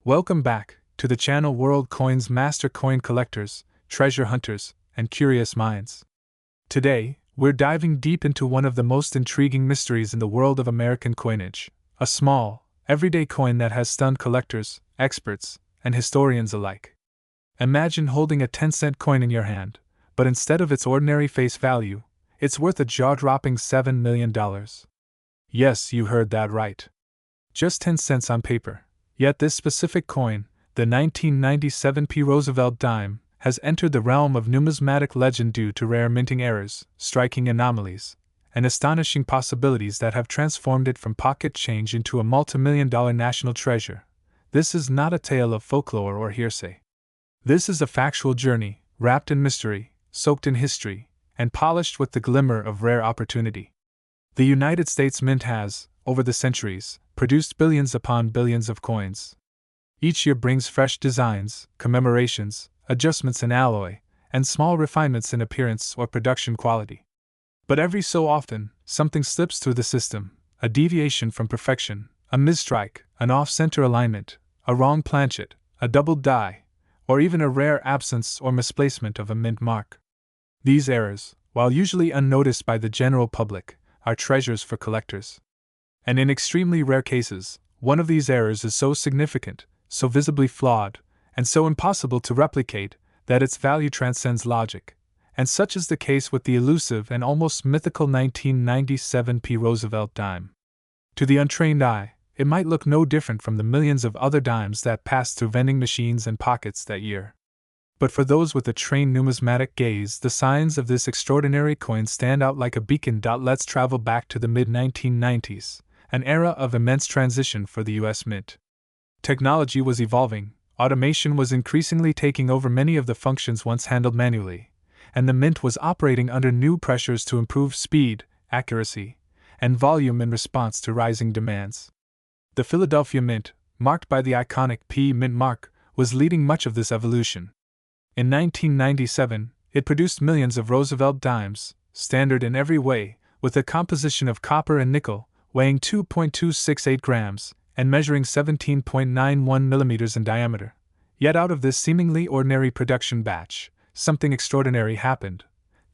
Welcome back to the channel World Coins Master Coin Collectors, Treasure Hunters, and Curious Minds. Today, we're diving deep into one of the most intriguing mysteries in the world of American coinage, a small, everyday coin that has stunned collectors, experts, and historians alike. Imagine holding a 10-cent coin in your hand, but instead of its ordinary face value, it's worth a jaw-dropping $7 million. Yes, you heard that right. Just 10 cents on paper. Yet this specific coin, the 1997 P. Roosevelt dime, has entered the realm of numismatic legend due to rare minting errors, striking anomalies, and astonishing possibilities that have transformed it from pocket change into a multi-million-dollar national treasure. This is not a tale of folklore or hearsay. This is a factual journey, wrapped in mystery, soaked in history, and polished with the glimmer of rare opportunity. The United States Mint has, over the centuries, produced billions upon billions of coins. Each year brings fresh designs, commemorations, adjustments in alloy, and small refinements in appearance or production quality. But every so often, something slips through the system, a deviation from perfection, a misstrike, an off-center alignment, a wrong planchet, a doubled die, or even a rare absence or misplacement of a mint mark. These errors, while usually unnoticed by the general public, are treasures for collectors. And in extremely rare cases, one of these errors is so significant, so visibly flawed, and so impossible to replicate, that its value transcends logic. And such is the case with the elusive and almost mythical 1997 P. Roosevelt dime. To the untrained eye, it might look no different from the millions of other dimes that passed through vending machines and pockets that year. But for those with a trained numismatic gaze, the signs of this extraordinary coin stand out like a beacon. Let's travel back to the mid-1990s. An era of immense transition for the U.S. Mint. Technology was evolving, automation was increasingly taking over many of the functions once handled manually, and the Mint was operating under new pressures to improve speed, accuracy, and volume in response to rising demands. The Philadelphia Mint, marked by the iconic P Mint mark, was leading much of this evolution. In 1997, it produced millions of Roosevelt dimes, standard in every way, with a composition of copper and nickel, weighing 2.268 grams, and measuring 17.91 millimeters in diameter. Yet out of this seemingly ordinary production batch, something extraordinary happened.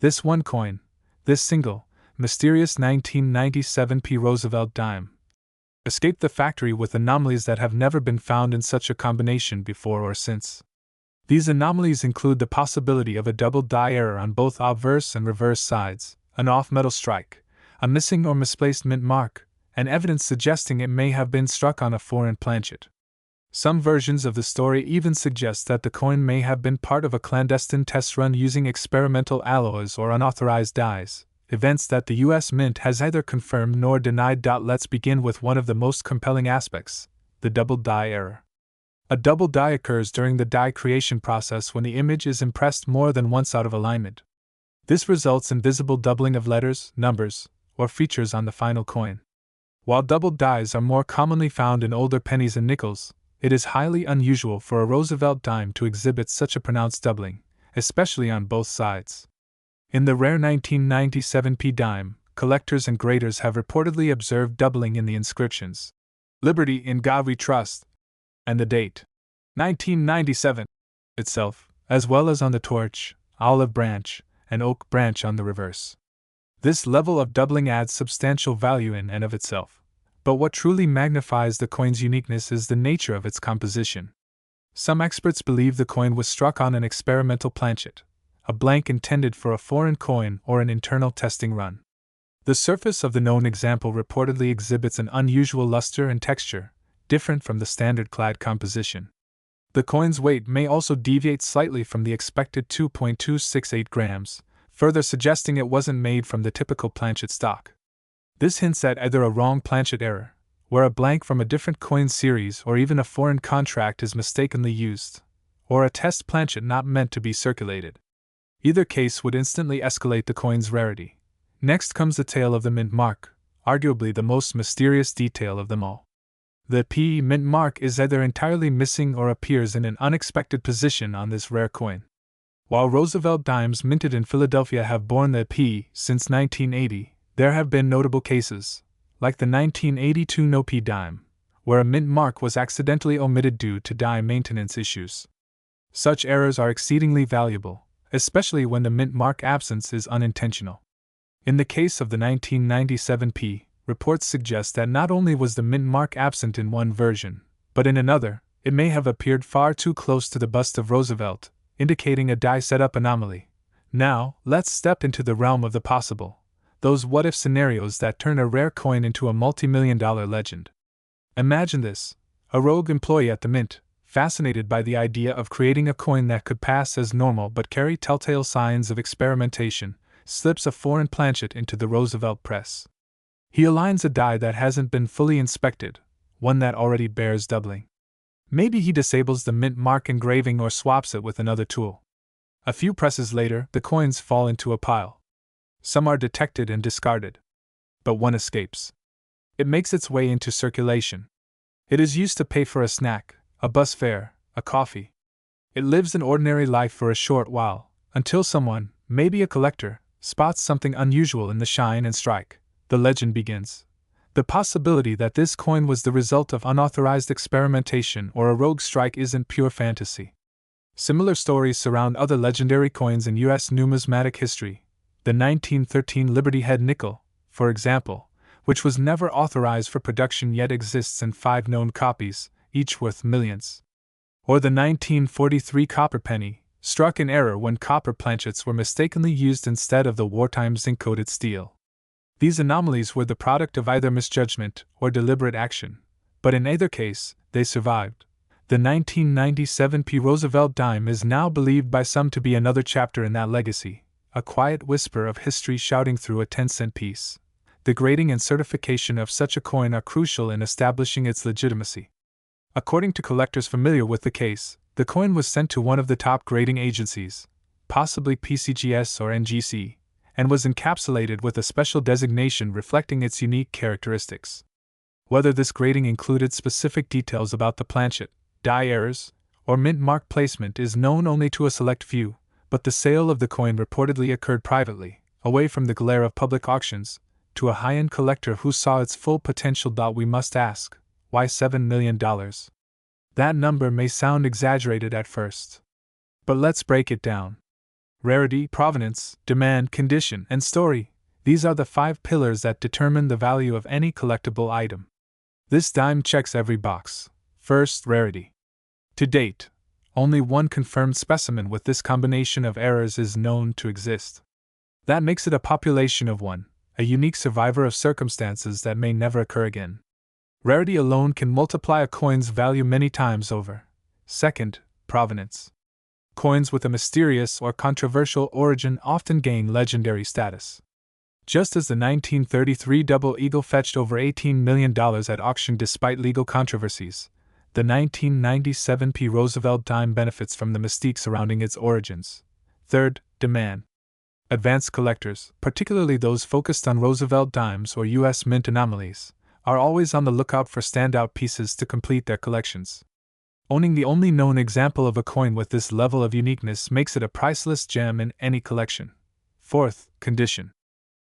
This one coin, this single, mysterious 1997 P. Roosevelt dime, escaped the factory with anomalies that have never been found in such a combination before or since. These anomalies include the possibility of a double die error on both obverse and reverse sides, an off-metal strike, a missing or misplaced mint mark, and evidence suggesting it may have been struck on a foreign planchet. Some versions of the story even suggest that the coin may have been part of a clandestine test run using experimental alloys or unauthorized dies, events that the U.S. Mint has neither confirmed nor denied. Let's begin with one of the most compelling aspects, the double die error. A double die occurs during the die creation process when the image is impressed more than once out of alignment. This results in visible doubling of letters, numbers, or features on the final coin. While doubled dies are more commonly found in older pennies and nickels, it is highly unusual for a Roosevelt dime to exhibit such a pronounced doubling, especially on both sides. In the rare 1997 P dime, collectors and graders have reportedly observed doubling in the inscriptions. "Liberty in God We Trust," and the date, 1997, itself, as well as on the torch, olive branch, and oak branch on the reverse. This level of doubling adds substantial value in and of itself, but what truly magnifies the coin's uniqueness is the nature of its composition. Some experts believe the coin was struck on an experimental planchet, a blank intended for a foreign coin or an internal testing run. The surface of the known example reportedly exhibits an unusual luster and texture, different from the standard clad composition. The coin's weight may also deviate slightly from the expected 2.268 grams, further suggesting it wasn't made from the typical planchet stock. This hints at either a wrong planchet error, where a blank from a different coin series or even a foreign contract is mistakenly used, or a test planchet not meant to be circulated. Either case would instantly escalate the coin's rarity. Next comes the tale of the mint mark, arguably the most mysterious detail of them all. The P mint mark is either entirely missing or appears in an unexpected position on this rare coin. While Roosevelt dimes minted in Philadelphia have borne the P since 1980, there have been notable cases, like the 1982 No P dime, where a mint mark was accidentally omitted due to die maintenance issues. Such errors are exceedingly valuable, especially when the mint mark absence is unintentional. In the case of the 1997 P, reports suggest that not only was the mint mark absent in one version, but in another, it may have appeared far too close to the bust of Roosevelt, indicating a die setup anomaly. Now, let's step into the realm of the possible, those what-if scenarios that turn a rare coin into a multi-million-dollar legend. Imagine this: a rogue employee at the mint, fascinated by the idea of creating a coin that could pass as normal but carry telltale signs of experimentation, slips a foreign planchet into the Roosevelt press. He aligns a die that hasn't been fully inspected, one that already bears doubling. Maybe he disables the mint mark engraving or swaps it with another tool. A few presses later, the coins fall into a pile. Some are detected and discarded. But one escapes. It makes its way into circulation. It is used to pay for a snack, a bus fare, a coffee. It lives an ordinary life for a short while, until someone, maybe a collector, spots something unusual in the shine and strike. The legend begins. The possibility that this coin was the result of unauthorized experimentation or a rogue strike isn't pure fantasy. Similar stories surround other legendary coins in U.S. numismatic history. The 1913 Liberty Head nickel, for example, which was never authorized for production yet exists in 5 known copies, each worth millions. Or the 1943 copper penny, struck in error when copper planchets were mistakenly used instead of the wartime zinc-coated steel. These anomalies were the product of either misjudgment or deliberate action, but in either case, they survived. The 1997 P. Roosevelt dime is now believed by some to be another chapter in that legacy, a quiet whisper of history shouting through a 10-cent piece. The grading and certification of such a coin are crucial in establishing its legitimacy. According to collectors familiar with the case, the coin was sent to one of the top grading agencies, possibly PCGS or NGC, and was encapsulated with a special designation reflecting its unique characteristics. Whether this grading included specific details about the planchet, die errors, or mint mark placement is known only to a select few, but the sale of the coin reportedly occurred privately, away from the glare of public auctions, to a high-end collector who saw its full potential. We must ask, why $7 million? That number may sound exaggerated at first. But let's break it down. Rarity, provenance, demand, condition, and story. These are the 5 pillars that determine the value of any collectible item. This dime checks every box. First, rarity. To date, only one confirmed specimen with this combination of errors is known to exist. That makes it a population of one, a unique survivor of circumstances that may never occur again. Rarity alone can multiply a coin's value many times over. Second, provenance. Coins with a mysterious or controversial origin often gain legendary status. Just as the 1933 Double Eagle fetched over $18 million at auction despite legal controversies, the 1997 P. Roosevelt dime benefits from the mystique surrounding its origins. Third, demand. Advanced collectors, particularly those focused on Roosevelt dimes or U.S. Mint anomalies, are always on the lookout for standout pieces to complete their collections. Owning the only known example of a coin with this level of uniqueness makes it a priceless gem in any collection. Fourth, condition.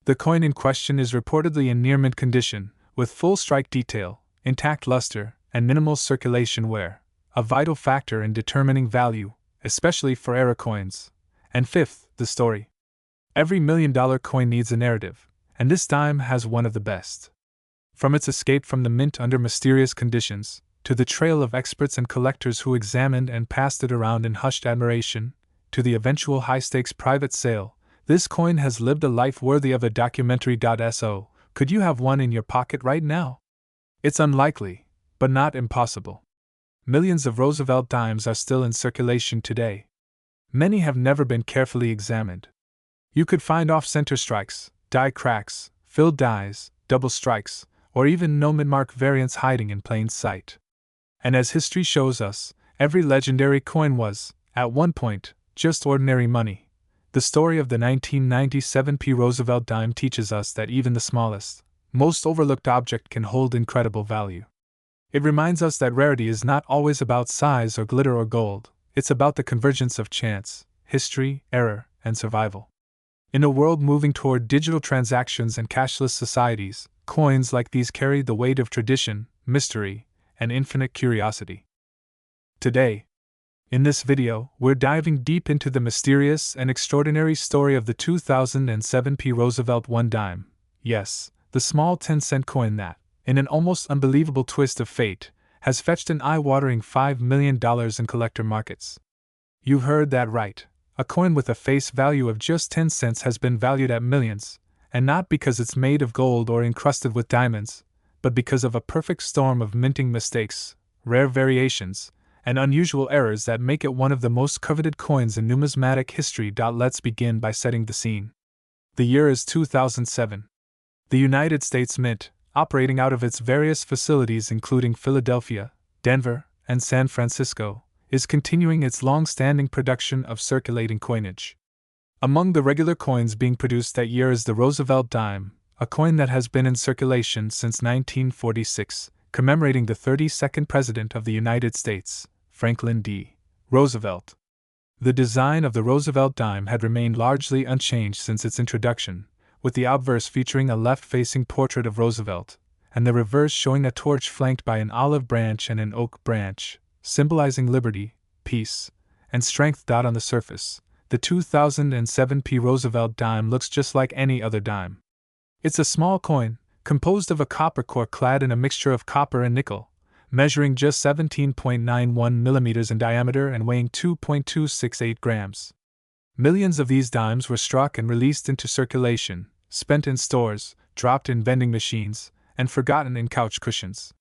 The coin in question is reportedly in near mint condition, with full strike detail, intact luster, and minimal circulation wear, a vital factor in determining value, especially for era coins. And fifth, the story. Every $1 million coin needs a narrative, and this dime has one of the best. From its escape from the mint under mysterious conditions, to the trail of experts and collectors who examined and passed it around in hushed admiration, to the eventual high-stakes private sale, this coin has lived a life worthy of a documentary. So, could you have one in your pocket right now? It's unlikely, but not impossible. Millions of Roosevelt dimes are still in circulation today. Many have never been carefully examined. You could find off-center strikes, die cracks, filled dies, double strikes, or even no mint-mark variants hiding in plain sight. And as history shows us, every legendary coin was, at one point, just ordinary money. The story of the 1997 P. Roosevelt dime teaches us that even the smallest, most overlooked object can hold incredible value. It reminds us that rarity is not always about size or glitter or gold, it's about the convergence of chance, history, error, and survival. In a world moving toward digital transactions and cashless societies, coins like these carry the weight of tradition, mystery, and infinite curiosity. Today, in this video, we're diving deep into the mysterious and extraordinary story of the 2007 P. Roosevelt 1 dime. Yes, the small 10-cent coin that, in an almost unbelievable twist of fate, has fetched an eye-watering $5 million in collector markets. You heard that right. A coin with a face value of just 10 cents has been valued at millions, and not because it's made of gold or encrusted with diamonds, but because of a perfect storm of minting mistakes, rare variations, and unusual errors that make it one of the most coveted coins in numismatic history. Let's begin by setting the scene. The year is 2007. The United States Mint, operating out of its various facilities including Philadelphia, Denver, and San Francisco, is continuing its long-standing production of circulating coinage. Among the regular coins being produced that year is the Roosevelt dime, a coin that has been in circulation since 1946, commemorating the 32nd President of the United States, Franklin D. Roosevelt. The design of the Roosevelt dime had remained largely unchanged since its introduction, with the obverse featuring a left-facing portrait of Roosevelt, and the reverse showing a torch flanked by an olive branch and an oak branch, symbolizing liberty, peace, and strength. On the surface, the 2007 P. Roosevelt dime looks just like any other dime. It's a small coin, composed of a copper core clad in a mixture of copper and nickel, measuring just 17.91 millimeters in diameter and weighing 2.268 grams. Millions of these dimes were struck and released into circulation, spent in stores, dropped in vending machines, and forgotten in couch cushions.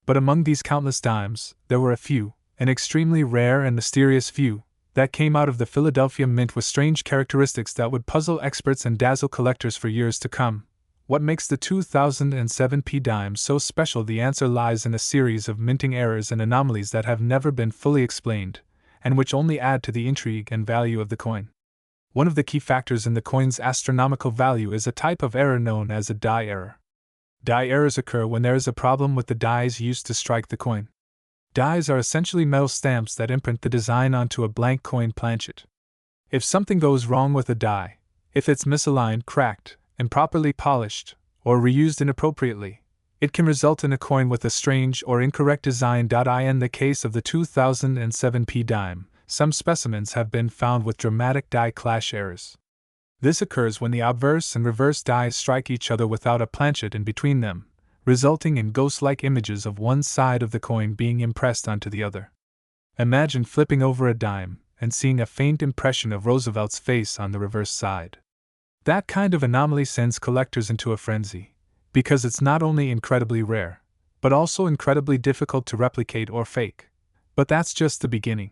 But among these countless dimes, there were a few, an extremely rare and mysterious few, that came out of the Philadelphia Mint with strange characteristics that would puzzle experts and dazzle collectors for years to come. What makes the 2007 P dime so special? The answer lies in a series of minting errors and anomalies that have never been fully explained, and which only add to the intrigue and value of the coin. One of the key factors in the coin's astronomical value is a type of error known as a die error. Die errors occur when there is a problem with the dies used to strike the coin. Dies are essentially metal stamps that imprint the design onto a blank coin planchet. If something goes wrong with a die, if it's misaligned, cracked, improperly polished, or reused inappropriately, it can result in a coin with a strange or incorrect design. In the case of the 2007 P dime, some specimens have been found with dramatic die clash errors. This occurs when the obverse and reverse dies strike each other without a planchet in between them, resulting in ghost-like images of one side of the coin being impressed onto the other. Imagine flipping over a dime and seeing a faint impression of Roosevelt's face on the reverse side. That kind of anomaly sends collectors into a frenzy, because it's not only incredibly rare, but also incredibly difficult to replicate or fake. But that's just the beginning.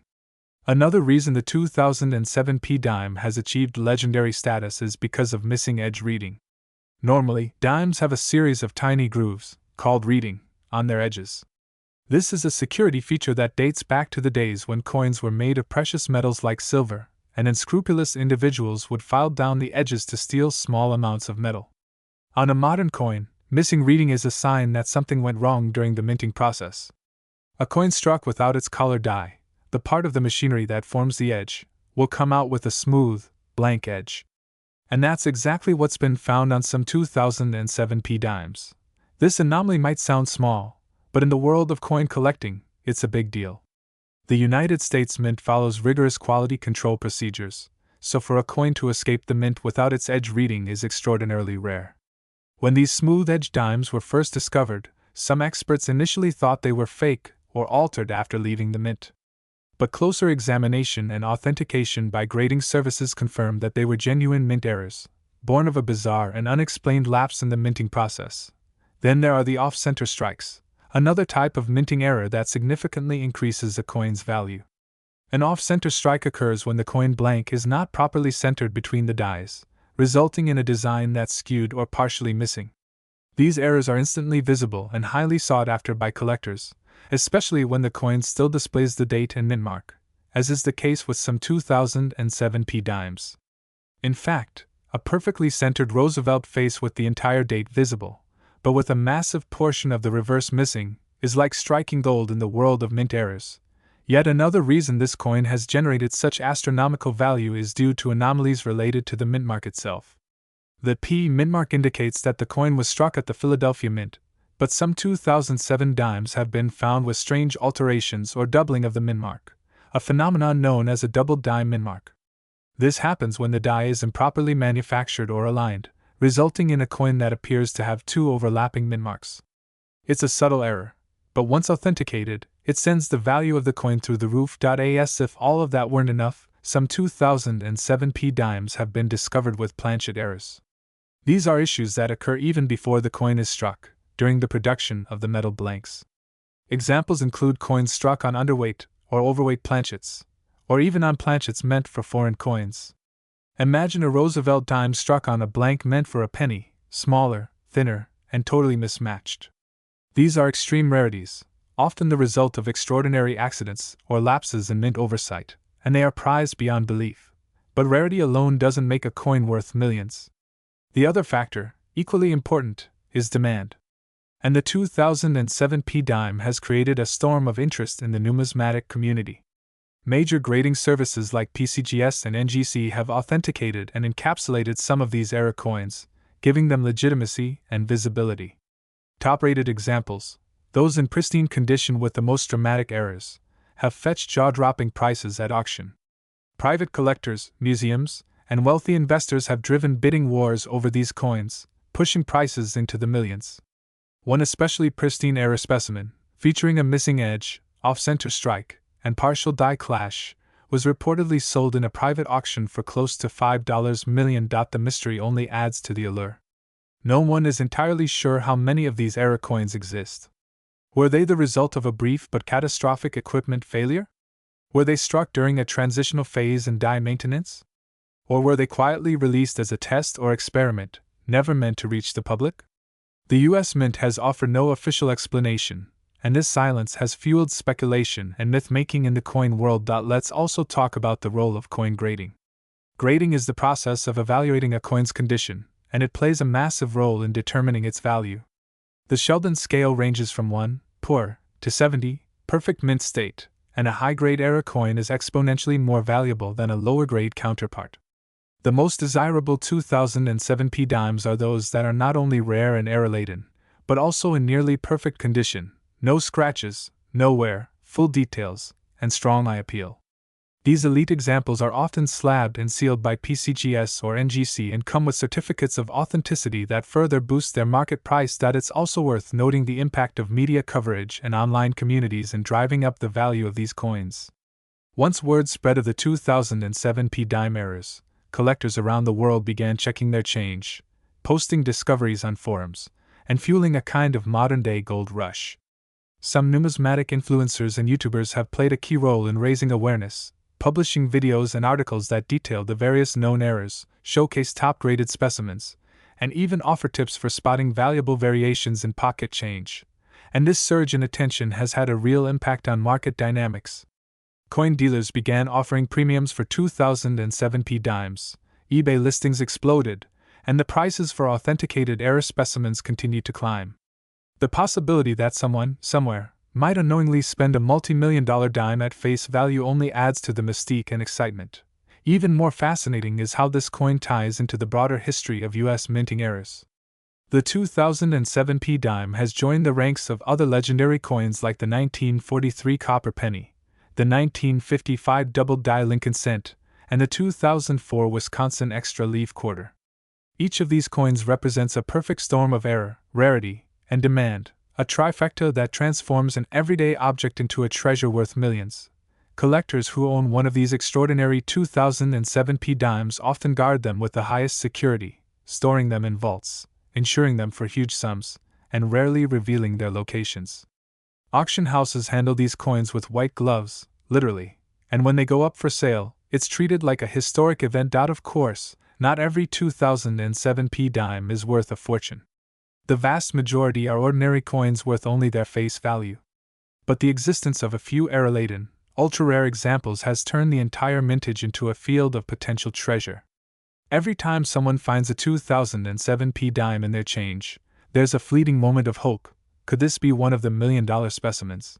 Another reason the 2007 P dime has achieved legendary status is because of missing edge reading. Normally, dimes have a series of tiny grooves, called reading, on their edges. This is a security feature that dates back to the days when coins were made of precious metals like silver, and unscrupulous individuals would file down the edges to steal small amounts of metal. On a modern coin, missing reading is a sign that something went wrong during the minting process. A coin struck without its collar die, the part of the machinery that forms the edge, will come out with a smooth, blank edge. And that's exactly what's been found on some 2007 P dimes. This anomaly might sound small, but in the world of coin collecting, it's a big deal. The United States Mint follows rigorous quality control procedures, so for a coin to escape the mint without its edge reading is extraordinarily rare. When these smooth-edged dimes were first discovered, some experts initially thought they were fake or altered after leaving the mint. But closer examination and authentication by grading services confirmed that they were genuine mint errors, born of a bizarre and unexplained lapse in the minting process. Then there are the off-center strikes, another type of minting error that significantly increases a coin's value. An off-center strike occurs when the coin blank is not properly centered between the dies, resulting in a design that's skewed or partially missing. These errors are instantly visible and highly sought after by collectors, especially when the coin still displays the date and mint mark, as is the case with some 2007 P dimes. In fact, a perfectly centered Roosevelt face with the entire date visible, but with a massive portion of the reverse missing, is like striking gold in the world of mint errors. Yet another reason this coin has generated such astronomical value is due to anomalies related to the mint mark itself. The P mint mark indicates that the coin was struck at the Philadelphia Mint, But some 2007 dimes have been found with strange alterations or doubling of the min mark, a phenomenon known as a double dime min mark. This happens when the die is improperly manufactured or aligned, resulting in a coin that appears to have two overlapping min marks. It's a subtle error, but once authenticated, it sends the value of the coin through the roof. As if all of that weren't enough, some 2007 dimes have been discovered with planchet errors. These are issues that occur even before the coin is struck, during the production of the metal blanks. Examples include coins struck on underweight or overweight planchets, or even on planchets meant for foreign coins. Imagine a Roosevelt dime struck on a blank meant for a penny, smaller, thinner, and totally mismatched. These are extreme rarities, often the result of extraordinary accidents or lapses in mint oversight, and they are prized beyond belief. But rarity alone doesn't make a coin worth millions. The other factor, equally important, is demand. And the 2007 dime has created a storm of interest in the numismatic community. Major grading services like PCGS and NGC have authenticated and encapsulated some of these error coins, giving them legitimacy and visibility. Top-rated examples, those in pristine condition with the most dramatic errors, have fetched jaw-dropping prices at auction. Private collectors, museums, and wealthy investors have driven bidding wars over these coins, pushing prices into the millions. One especially pristine error specimen, featuring a missing edge, off-center strike, and partial die clash, was reportedly sold in a private auction for close to $5 million. The mystery only adds to the allure. No one is entirely sure how many of these error coins exist. Were they the result of a brief but catastrophic equipment failure? Were they struck during a transitional phase in die maintenance? Or were they quietly released as a test or experiment, never meant to reach the public? The U.S. Mint has offered no official explanation, and this silence has fueled speculation and myth-making in the coin world. Let's also talk about the role of coin grading. Grading is the process of evaluating a coin's condition, and it plays a massive role in determining its value. The Sheldon scale ranges from 1, poor, to 70, perfect mint state, and a high-grade error coin is exponentially more valuable than a lower-grade counterpart. The most desirable 2007 dimes are those that are not only rare and error-laden, but also in nearly perfect condition, no scratches, no wear, full details, and strong eye appeal. These elite examples are often slabbed and sealed by PCGS or NGC and come with certificates of authenticity that further boost their market price. It's also worth noting the impact of media coverage and online communities in driving up the value of these coins. Once word spread of the 2007 dime errors, collectors around the world began checking their change, posting discoveries on forums, and fueling a kind of modern-day gold rush. Some numismatic influencers and YouTubers have played a key role in raising awareness, publishing videos and articles that detail the various known errors, showcase top-graded specimens, and even offer tips for spotting valuable variations in pocket change. And this surge in attention has had a real impact on market dynamics. Coin dealers began offering premiums for 2007 dimes, eBay listings exploded, and the prices for authenticated error specimens continued to climb. The possibility that someone, somewhere, might unknowingly spend a multi-million-dollar dime at face value only adds to the mystique and excitement. Even more fascinating is how this coin ties into the broader history of U.S. minting errors. The 2007 dime has joined the ranks of other legendary coins like the 1943 copper penny, the 1955 double-die Lincoln cent, and the 2004 Wisconsin extra leaf quarter. Each of these coins represents a perfect storm of error, rarity, and demand, a trifecta that transforms an everyday object into a treasure worth millions. Collectors who own one of these extraordinary 2007 dimes often guard them with the highest security, storing them in vaults, insuring them for huge sums, and rarely revealing their locations. Auction houses handle these coins with white gloves, literally, and when they go up for sale, it's treated like a historic event. Of course, not every 2007 dime is worth a fortune. The vast majority are ordinary coins worth only their face value. But the existence of a few error-laden, ultra-rare examples has turned the entire mintage into a field of potential treasure. Every time someone finds a 2007 dime in their change, there's a fleeting moment of hope. Could this be one of the million-dollar specimens?